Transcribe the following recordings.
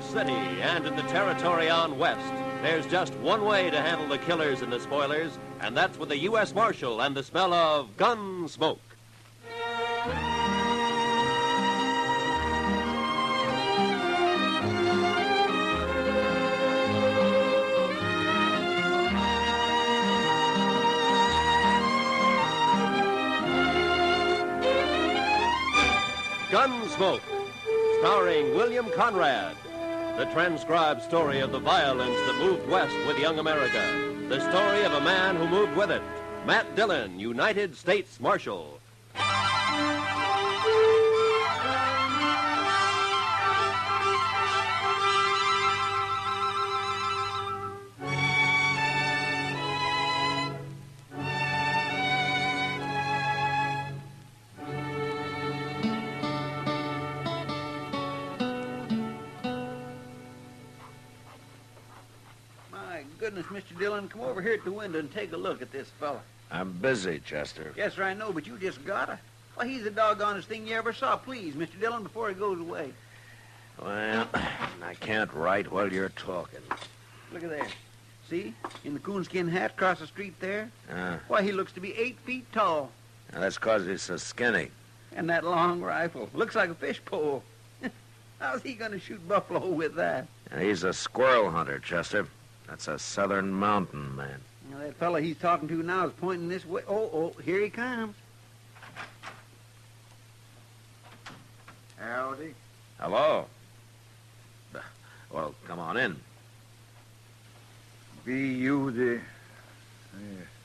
Dodge City and in the territory on west, there's just one way to handle the killers and the spoilers, and that's with the U.S. Marshal and the smell of Gunsmoke. Gunsmoke, starring William Conrad. The transcribed story of the violence that moved west with young America. The story of a man who moved with it. Matt Dillon, United States Marshal. Goodness, Mr. Dillon, come over here at the window and take a look at this fella. I'm busy, Chester. Yes, sir, I know, but you just gotta. Well, he's the doggonest thing you ever saw. Please, Mr. Dillon, before he goes away. Well, I can't write while you're talking. Look at there. See? In the coonskin hat across the street there? Why, he looks to be 8 feet tall. Now, that's 'cause he's so skinny. And that long rifle. Looks like a fish pole. How's he going to shoot buffalo with that? He's a squirrel hunter, Chester. That's a southern mountain man. Now, that fella he's talking to now is pointing this way. Oh, here he comes. Howdy. Hello. Well, come on in. Be you the...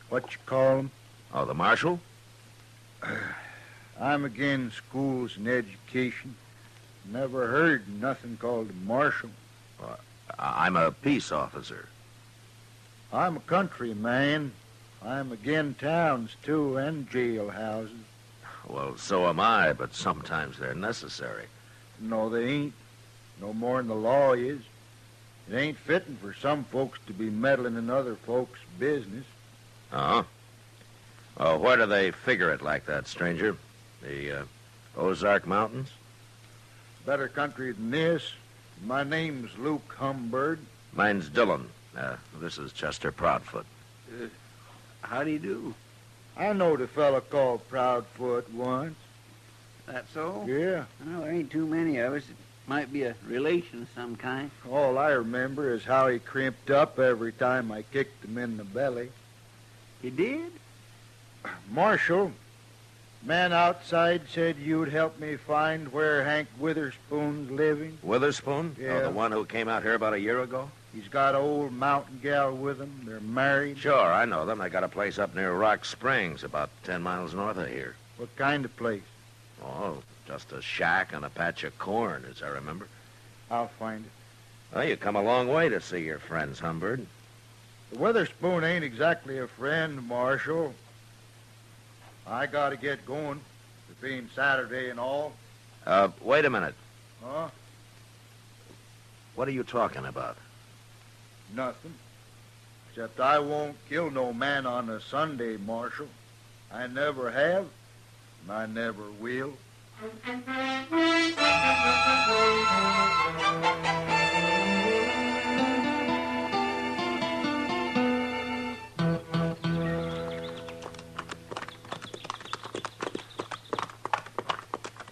what you call 'em? Oh, the marshal? I'm again schools and education. Never heard nothing called a marshal. I'm a peace officer. I'm a country man. I'm again towns, too, and jailhouses. Well, so am I, but sometimes they're necessary. No, they ain't. No more'n the law is. It ain't fitting for some folks to be meddling in other folks' business. Uh-huh. Well, where do they figure it like that, stranger? The Ozark Mountains? Better country than this. My name's Luke Humbird. Mine's Dillon. This is Chester Proudfoot. How do you do? I knowed a fella called Proudfoot once. That so? Yeah. Well, there ain't too many of us. It might be a relation of some kind. All I remember is how he crimped up every time I kicked him in the belly. He did? Marshal, man outside said you'd help me find where Hank Witherspoon's living. Witherspoon? Yeah. Oh, the one who came out here about a year ago? He's got an old mountain gal with him. They're married. Sure, I know them. They got a place up near Rock Springs, about 10 miles north of here. What kind of place? Oh, just a shack and a patch of corn, as I remember. I'll find it. Well, you come a long way to see your friends, Humbird. The Witherspoon ain't exactly a friend, Marshal. I gotta get going. It being Saturday and all. Wait a minute. Huh? What are you talking about? Nothing. Except I won't kill no man on a Sunday, Marshal. I never have, and I never will.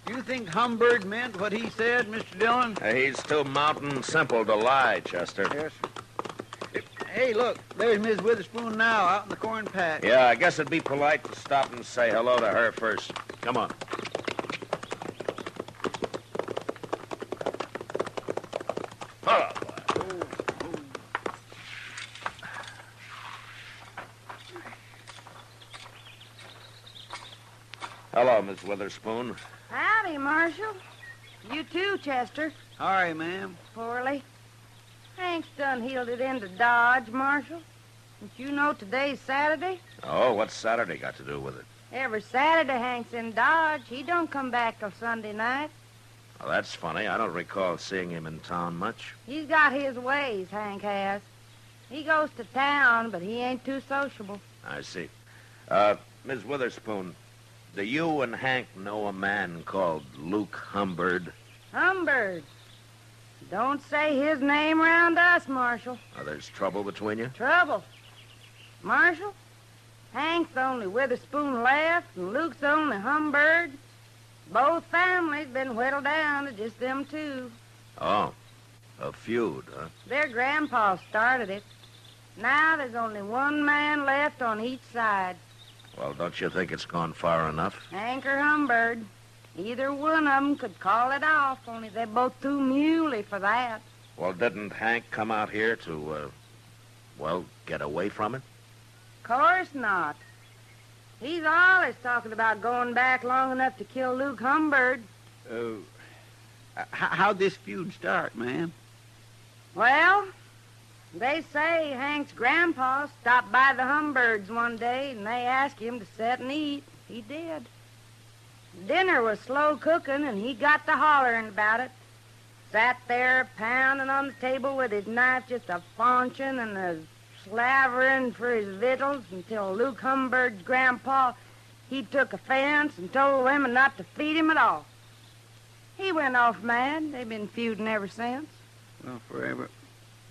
You think Humbird meant what he said, Mr. Dillon? He's too mountain simple to lie, Chester. Yes, sir. Hey, look, there's Miss Witherspoon now, out in the corn patch. Yeah, I guess it'd be polite to stop and say hello to her first. Come on. Hello. Hello, Miss Witherspoon. Howdy, Marshal. You too, Chester. Sorry, ma'am. Poorly. Hank's done heeled it into Dodge, Marshal. Don't you know today's Saturday? Oh, what's Saturday got to do with it? Every Saturday Hank's in Dodge. He don't come back till Sunday night. Well, that's funny. I don't recall seeing him in town much. He's got his ways, Hank has. He goes to town, but he ain't too sociable. I see. Miss Witherspoon, do you and Hank know a man called Luke Humbird? Humbird. Don't say his name around us, Marshal. Oh, there's trouble between you? Trouble. Marshal, Hank's the only Witherspoon left, and Luke's the only Humbird. Both families been whittled down to just them two. Oh, a feud, huh? Their grandpa started it. Now there's only one man left on each side. Well, don't you think it's gone far enough? Hank or Humbird. Either one of them could call it off, only they're both too muley for that. Well, didn't Hank come out here to, get away from it? Course not. He's always talking about going back long enough to kill Luke Humbird. How'd this feud start, ma'am? Well, they say Hank's grandpa stopped by the Humbirds one day and they asked him to sit and eat. He did. Dinner was slow cooking and he got to hollering about it. Sat there pounding on the table with his knife just a-faunching and a-slavering for his victuals until Luke Humbird's grandpa, he took offense and told women not to feed him at all. He went off mad. They've been feuding ever since. Well, forever.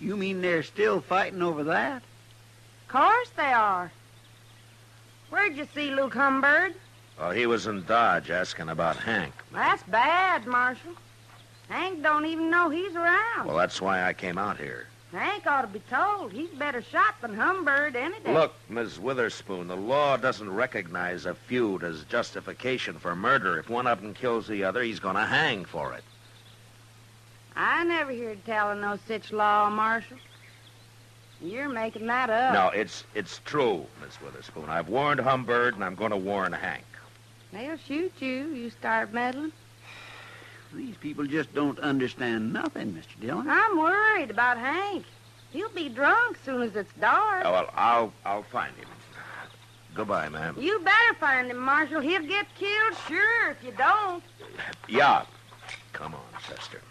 You mean they're still fighting over that? Course they are. Where'd you see Luke Humbird? Well, he was in Dodge asking about Hank. That's bad, Marshal. Hank don't even know he's around. Well, that's why I came out here. Hank ought to be told. He's better shot than Humbird any day. Look, Miss Witherspoon, the law doesn't recognize a feud as justification for murder. If one of them kills the other, he's going to hang for it. I never heard tell of no such law, Marshal. You're making that up. No, it's true, Miss Witherspoon. I've warned Humbird, and I'm going to warn Hank. They'll shoot you start meddling. These people just don't understand nothing, Mr. Dillon. I'm worried about Hank. He'll be drunk soon as it's dark. Oh, well, I'll find him. Goodbye, ma'am. You better find him, Marshal. He'll get killed, sure, if you don't. Yeah. Come on, Chester.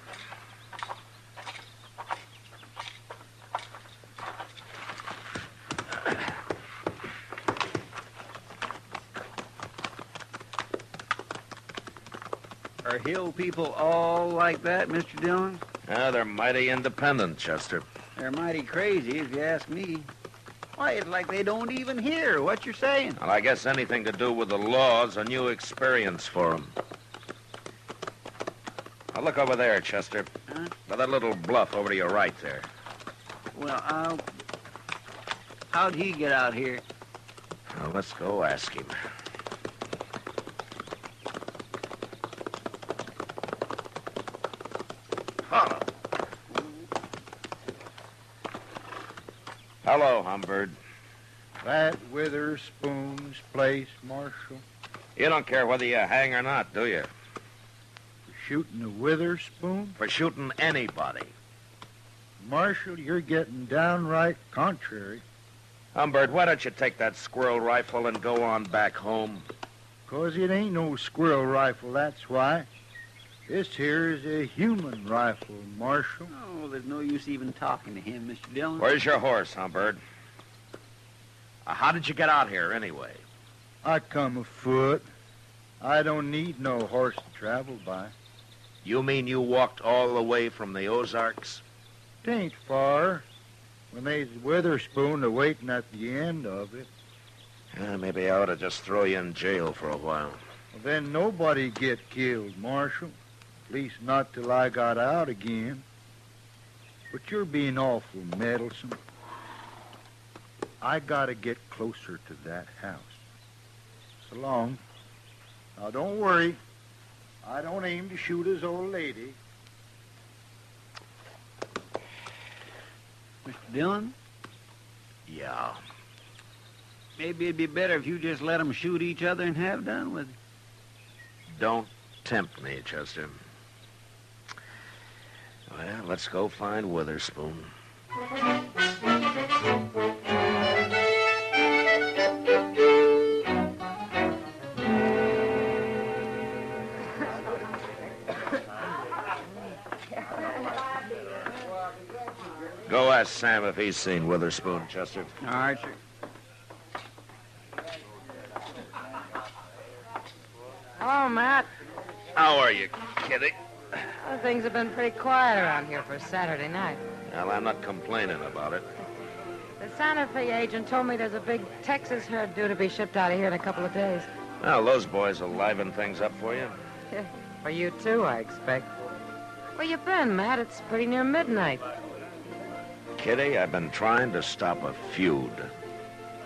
Are hill people all like that, Mr. Dillon? They're mighty independent, Chester. They're mighty crazy, if you ask me. Why, it's like they don't even hear what you're saying. Well, I guess anything to do with the law is a new experience for them. Now, look over there, Chester. Huh? By that little bluff over to your right there. Well, how'd he get out here? Well, let's go ask him. Hello, Humbird. That Witherspoon's place, Marshal. You don't care whether you hang or not, do you? For shooting the Witherspoon? For shooting anybody. Marshal, you're getting downright contrary. Humbird, why don't you take that squirrel rifle and go on back home? 'Cause it ain't no squirrel rifle, that's why. This here is a human rifle, Marshal. Oh, there's no use even talking to him, Mr. Dillon. Where's your horse, Humbird? How did you get out here, anyway? I come afoot. I don't need no horse to travel by. You mean you walked all the way from the Ozarks? 'Tain't far. When they's Witherspoon a-waiting at the end of it. Maybe I ought to just throw you in jail for a while. Well, then nobody get killed, Marshal. At least not till I got out again. But you're being awful meddlesome. I gotta get closer to that house. So long. Now, don't worry. I don't aim to shoot his old lady. Mr. Dillon, Yeah. maybe it'd be better if you just let them shoot each other and have done with it. Don't tempt me, Chester. Well, let's go find Witherspoon. Go ask Sam if he's seen Witherspoon, Chester. All right, sir. Hello, Matt. How are you, kitty? Well, things have been pretty quiet around here for Saturday night. Well, I'm not complaining about it. The Santa Fe agent told me there's a big Texas herd due to be shipped out of here in a couple of days. Well, those boys will liven things up for you. For you, too, I expect. Where you been, Matt? It's pretty near midnight. Kitty, I've been trying to stop a feud.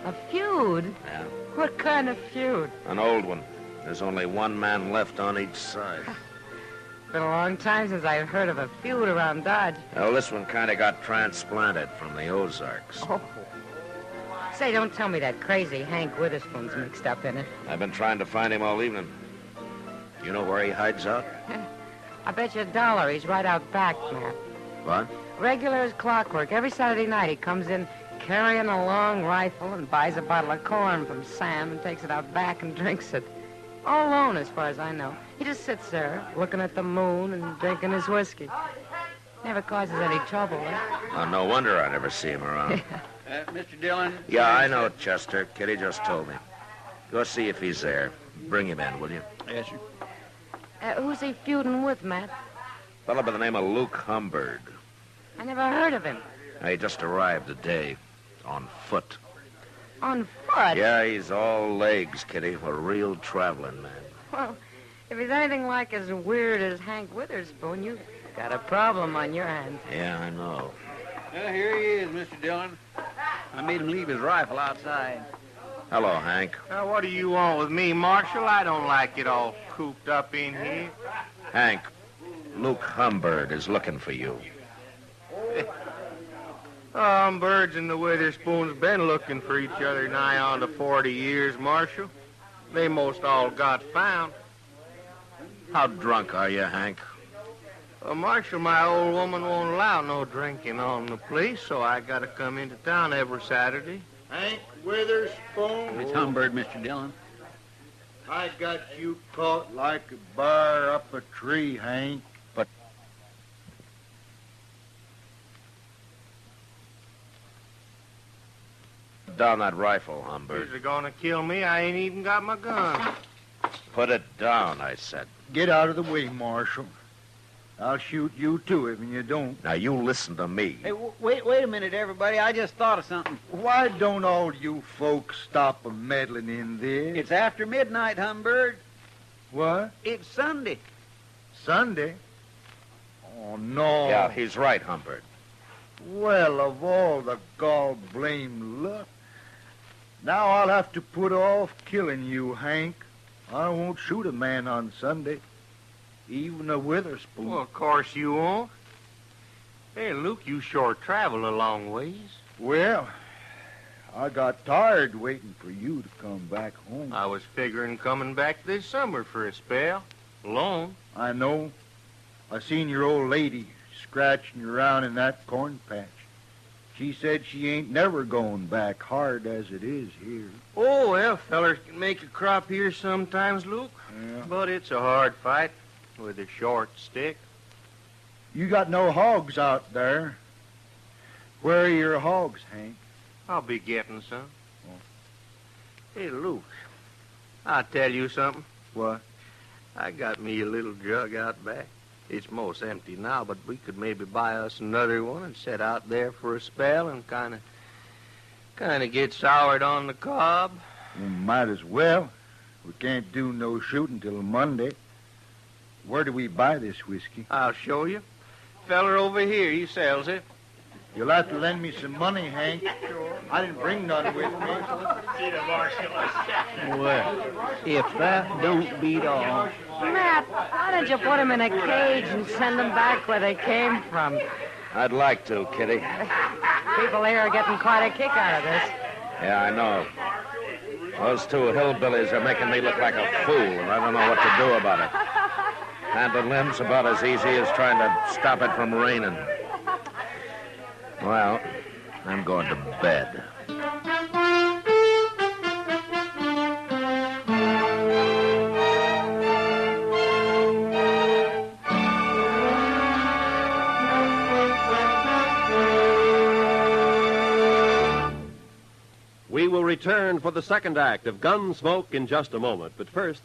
A feud? Yeah. What kind of feud? An old one. There's only one man left on each side. It's been a long time since I've heard of a feud around Dodge. Well, this one kind of got transplanted from the Ozarks. Oh. Say, don't tell me that crazy Hank Witherspoon's mixed up in it. I've been trying to find him all evening. You know where he hides out? I bet you $1 he's right out back, Matt. What? Regular as clockwork. Every Saturday night he comes in carrying a long rifle and buys a bottle of corn from Sam and takes it out back and drinks it. All alone, as far as I know. He just sits there, looking at the moon and drinking his whiskey. Never causes any trouble, Oh, no wonder I never see him around. Mr. Dillon? Yeah, I know, Chester. Kitty just told me. Go see if he's there. Bring him in, will you? Yes, sir. Who's he feuding with, Matt? Fellow by the name of Luke Humbird. I never heard of him. He just arrived today. On foot. On foot? Yeah, he's all legs, Kitty. A real traveling man. Well, if he's anything like as weird as Hank Witherspoon, you've got a problem on your hands. Yeah, I know. Well, here he is, Mr. Dillon. I made him leave his rifle outside. Hello, Hank. What do you want with me, Marshal? I don't like it all cooped up in here. Hank, Luke Humbird is looking for you. Birds and the Witherspoons been looking for each other nigh on to 40 years, Marshal. They most all got found. How drunk are you, Hank? Marshal, my old woman won't allow no drinking on the place, so I gotta come into town every Saturday. Hank Witherspoon. It's Humbird, Mr. Dillon. I got you caught like a bear up a tree, Hank. Down that rifle, Humbird. You're gonna kill me. I ain't even got my gun. Put it down, I said. Get out of the way, Marshal. I'll shoot you, too, if you don't. Now, you listen to me. Hey, wait a minute, everybody. I just thought of something. Why don't all you folks stop meddling in this? It's after midnight, Humbird. What? It's Sunday. Sunday? Oh, no. Yeah, he's right, Humbird. Well, of all the gall-blamed luck. Now I'll have to put off killing you, Hank. I won't shoot a man on Sunday. Even a Witherspoon. Well, of course you won't. Hey, Luke, you sure travel a long ways. Well, I got tired waiting for you to come back home. I was figuring coming back this summer for a spell. Alone. I know. I seen your old lady scratching around in that corn patch. She said she ain't never going back, hard as it is here. Oh, well, fellers can make a crop here sometimes, Luke. Yeah. But it's a hard fight with a short stick. You got no hogs out there. Where are your hogs, Hank? I'll be getting some. Oh. Hey, Luke, I'll tell you something. What? I got me a little jug out back. It's most empty now, but we could maybe buy us another one and set out there for a spell and kind of get soured on the cob. Well, might as well. We can't do no shooting till Monday. Where do we buy this whiskey? I'll show you. Feller over here, he sells it. You'll have to lend me some money, Hank. I didn't bring none with me. Well, if that don't beat all. Matt, why don't you put him in a cage and send them back where they came from? I'd like to, Kitty. People here are getting quite a kick out of this. Yeah, I know. Those two hillbillies are making me look like a fool, and I don't know what to do about it. Hand and limbs about as easy as trying to stop it from raining. Well, I'm going to bed. We will return for the second act of Gunsmoke in just a moment. But first,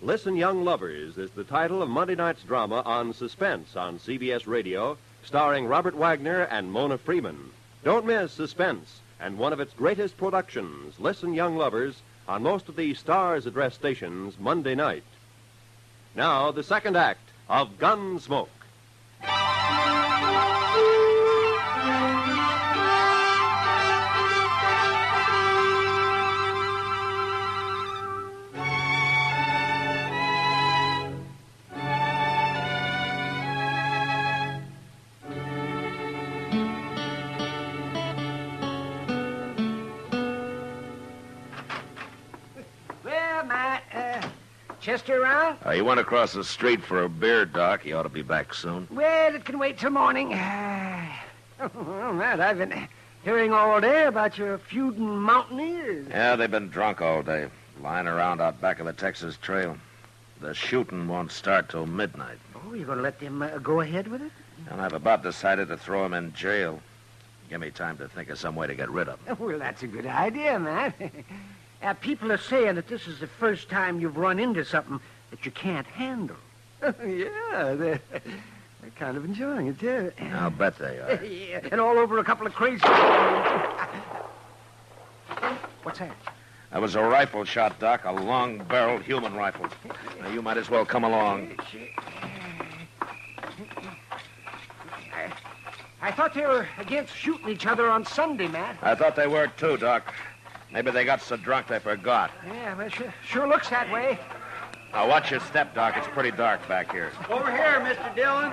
Listen, Young Lovers is the title of Monday night's drama on Suspense on CBS Radio, starring Robert Wagner and Mona Freeman. Don't miss Suspense and one of its greatest productions, Listen, Young Lovers, on most of the Stars Address stations Monday night. Now, the second act of Gunsmoke. Well, Matt, Chester around? He went across the street for a beer, Doc. He ought to be back soon. Well, it can wait till morning. Well, Matt, I've been hearing all day about your feuding mountaineers. Yeah, they've been drunk all day, lying around out back of the Texas Trail. The shooting won't start till midnight. Oh, you're going to let them go ahead with it? And I've about decided to throw him in jail. Give me time to think of some way to get rid of him. Well, that's a good idea, Matt. People are saying that this is the first time you've run into something that you can't handle. Yeah, they're kind of enjoying it, too. I'll bet they are. Yeah, and all over a couple of crazy... What's that? That was a rifle shot, Doc, a long-barreled human rifle. Now, you might as well come along. I thought they were against shooting each other on Sunday, Matt. I thought they were, too, Doc. Maybe they got so drunk they forgot. Yeah, well, sure looks that way. Now, watch your step, Doc. It's pretty dark back here. Over here, Mr. Dillon.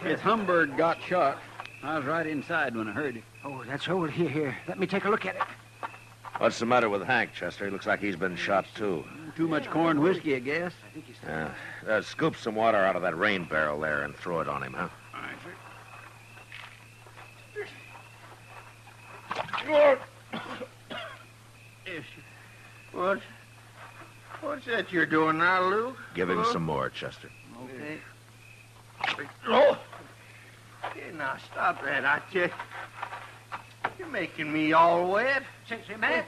His Humbird got shot. I was right inside when I heard it. Oh, that's old. Here. Let me take a look at it. What's the matter with Hank, Chester? He looks like he's been shot, too. Too much corn whiskey, I guess. Yeah. Scoop some water out of that rain barrel there and throw it on him, huh? All right, sir. What's that you're doing now, Lou? Give him some more, Chester. Okay. Oh! Hey, now, stop that, I tell you. You're making me all wet. Say, Matt,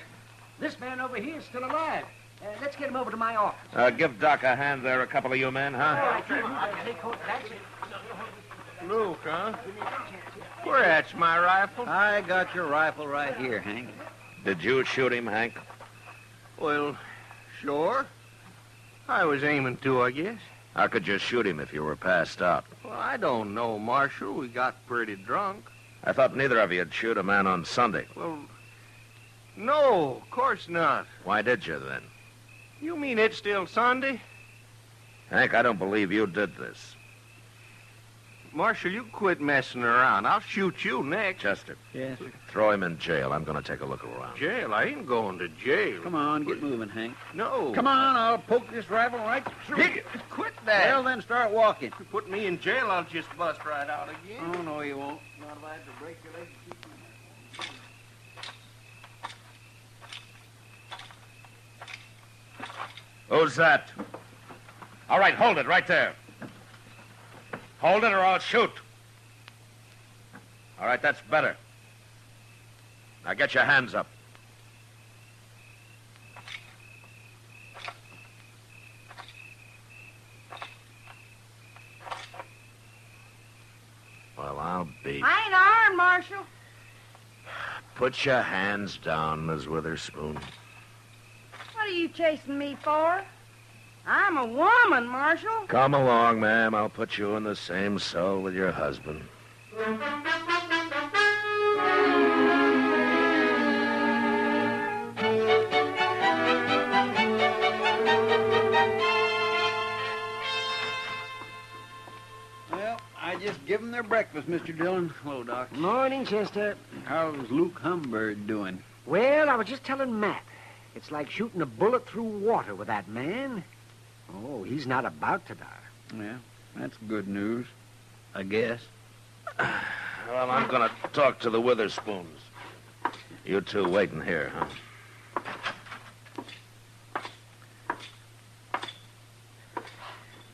this man over here is still alive. Let's get him over to my office. Give Doc a hand there, a couple of you men, huh? Luke, huh? Where at's my rifle? I got your rifle right here, Hank. Did you shoot him, Hank? Well, sure. I was aiming to, I guess. How could you shoot him if you were passed out? Well, I don't know, Marshal. We got pretty drunk. I thought neither of you'd shoot a man on Sunday. Well, no, of course not. Why did you, then? You mean it's still Sunday? Hank, I don't believe you did this. Marshal, you quit messing around. I'll shoot you next. Chester, Yes, sir. throw him in jail. I'm going to take a look around. Jail? I ain't going to jail. Come on, get moving, Hank. No. Come on, I'll poke this rifle right through you. Quit that. Well, then start walking. If you put me in jail, I'll just bust right out again. Oh, no, you won't. Not if I have to break your leg to keep you. Who's that? All right, hold it right there. Hold it or I'll shoot. All right, that's better. Now get your hands up. Well, I'll be. I ain't armed, Marshal. Put your hands down, Miss Witherspoon. What are you chasing me for? I'm a woman, Marshal. Come along, ma'am. I'll put you in the same cell with your husband. Well, I just give them their breakfast, Mr. Dillon. Hello, Doc. Morning, Chester. How's Luke Humbird doing? Well, I was just telling Matt. It's like shooting a bullet through water with that man. Oh, he's not about to die. Yeah, that's good news, I guess. Well, I'm going to talk to the Witherspoons. You two waiting here, huh?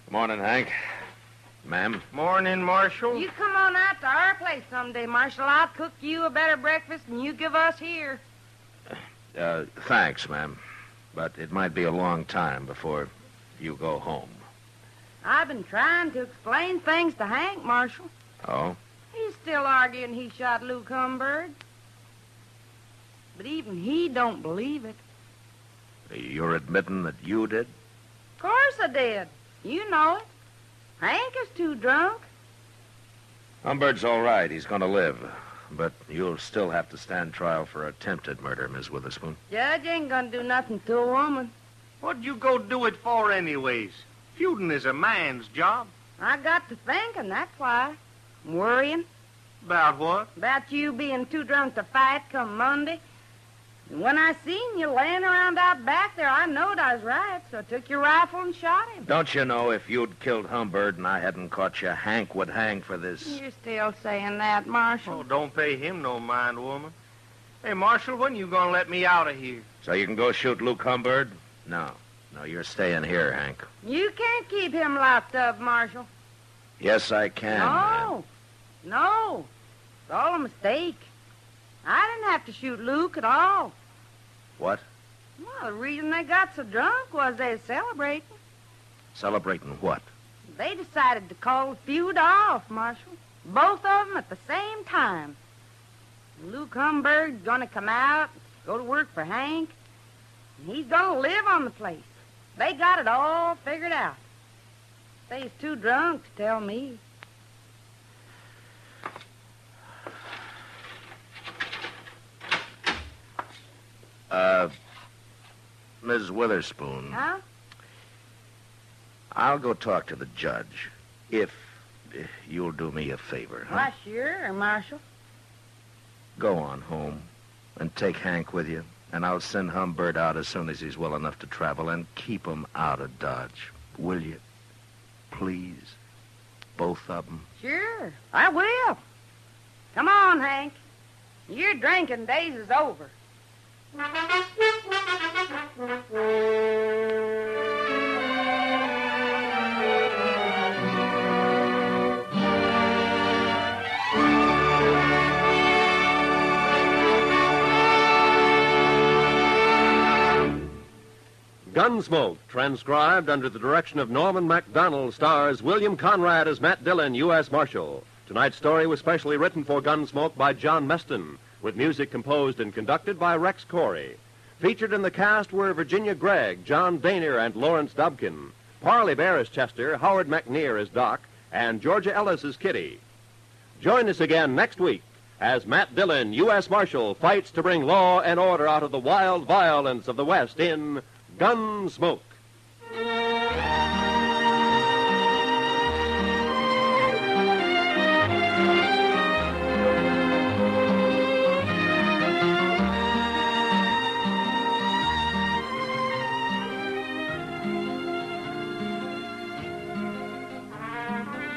Morning, Hank. Ma'am. Morning, Marshal. You come on out to our place someday, Marshal. I'll cook you a better breakfast than you give us here. Thanks, ma'am. But it might be a long time before you go home. I've been trying to explain things to Hank, Marshal. Oh? He's still arguing he shot Luke Humbird. But even he don't believe it. You're admitting that you did? Of course I did. You know it. Hank is too drunk. Humbird's all right. He's going to live. But you'll still have to stand trial for attempted murder, Miss Witherspoon. Judge ain't gonna do nothing to a woman. What'd you go do it for anyways? Feuding is a man's job. I got to thinking, that's why. I'm worrying About what? about you being too drunk to fight come Monday. And when I seen you laying around out back there, I knowed I was right, so I took your rifle and shot him. Don't you know if you'd killed Humbird and I hadn't caught you, Hank would hang for this? You're still saying that, Marshal. Oh, don't pay him no mind, woman. Hey, Marshal, when you gonna let me out of here? So you can go shoot Luke Humbird? No, you're staying here, Hank. You can't keep him locked up, Marshal. Yes, I can. No. It's all a mistake. I didn't have to shoot Luke at all. What? Well, the reason they got so drunk was they were celebrating. Celebrating what? They decided to call the feud off, Marshal. Both of them at the same time. Luke Humbird's gonna come out, go to work for Hank, and he's gonna live on the place. They got it all figured out. They's too drunk to tell me. Ms. Witherspoon. Huh? I'll go talk to the judge, if you'll do me a favor. Huh? Why, sure, Marshal. Go on home and take Hank with you, and I'll send Humbird out as soon as he's well enough to travel, and keep him out of Dodge. Will you? Please? Both of them? Sure, I will. Come on, Hank. Your drinking days is over. Gunsmoke, transcribed under the direction of Norman Macdonnell, stars William Conrad as Matt Dillon, U.S. Marshal. Tonight's story was specially written for Gunsmoke by John Meston, with music composed and conducted by Rex Corey. Featured in the cast were Virginia Gregg, John Daner, and Lawrence Dobkin. Parley Baer as Chester, Howard McNear as Doc, and Georgia Ellis as Kitty. Join us again next week as Matt Dillon, U.S. Marshal, fights to bring law and order out of the wild violence of the West in Gunsmoke.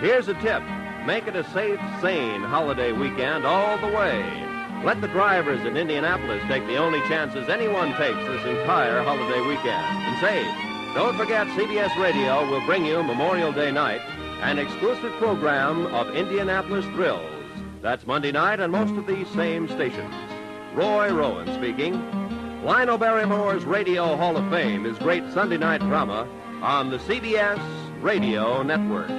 Here's a tip. Make it a safe, sane holiday weekend all the way. Let the drivers in Indianapolis take the only chances anyone takes this entire holiday weekend. And say, don't forget CBS Radio will bring you Memorial Day night, an exclusive program of Indianapolis thrills. That's Monday night on most of these same stations. Roy Rowan speaking. Lionel Barrymore's Radio Hall of Fame is great Sunday night drama on the CBS Radio Network.